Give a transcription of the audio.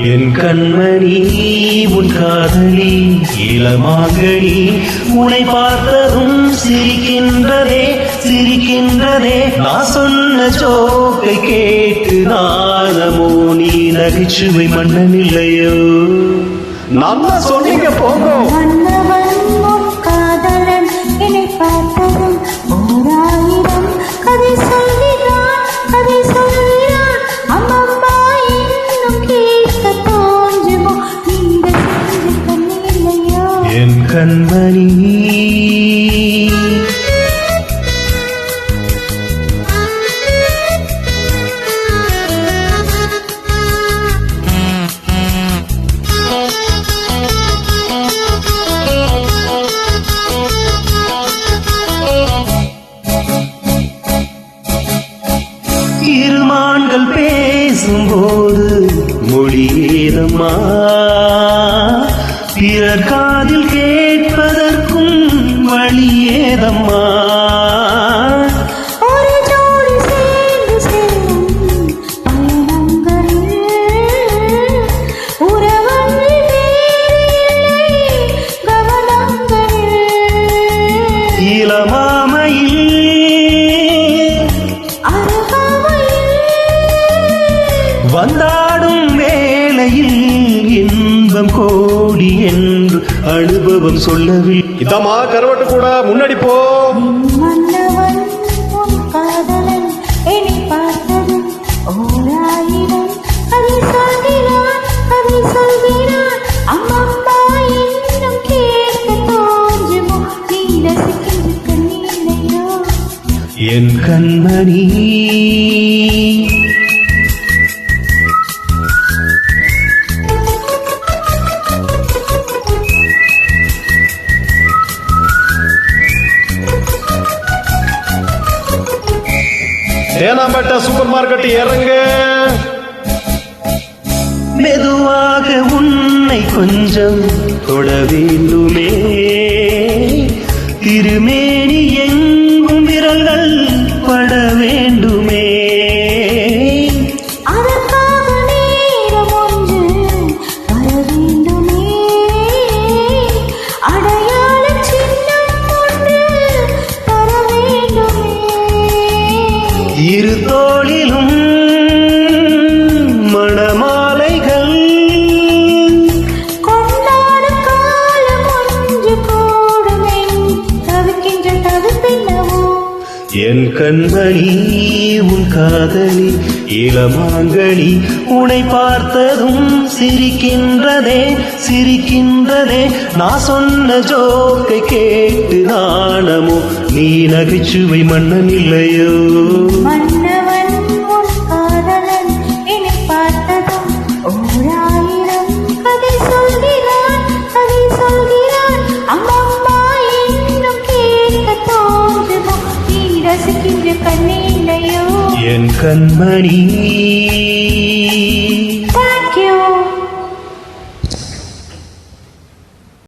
என் கண்மணி உன் காதலி இளமாங்கனி உன்னை பார்த்ததும் சிரிக்கின்றதே சிரிக்கின்றதே நான் சொன்ன ஜோக்கை கேட்டு நானமோ நீ நகைச்சுவை மன்னன் இல்லையோ நல்லா சொன்னீங்க போங்க என் கண்மணி இருமான்கள் பேசும்போது மொழியேதம்மா பிறர் காதில் கேட்பதற்கும் வழியேதம்மா வந்தாடும் வேளையில் இன்பம் கோடி என்று அனுபவம் சொல்லவில் இதமா கருவட்டு கூட முன்னாடி போ என் கண்மணி தேனாம்பேட்டை சூப்பர் மார்க்கெட் இறங்க மெதுவாக உன்னை கொஞ்சம் தொட வேண்டுமே திருமேனி எங்கும் விரல்கள் பட வேண்டுமே இரு தோளிலும் மணமாலைகள் கொண்டாடும் காலம் ஒன்று கூடுமே தவிக்கின்ற தவிப்பின்னவோ என் கண்மணி உன் காதலி இளமாங்கனி உன்னை பார்த்ததும் சிரிக்கின்றதே சிரிக்கின்றதே நான் சொன்ன ஜோக்கை கேட்டு நாணமோ நீ நகைச்சுவை மன்னன் இல்லையோ மன்னவன் உன் காதலன் என்னை பார்த்ததும் ஓராயிரம் கதை சொல்கிறான் அம்மம்மா இன்னும் கேட்க தோன்றுமோ நீ ரசிக்கின்ற கண்ணே இல்லையோ என் கண்மணி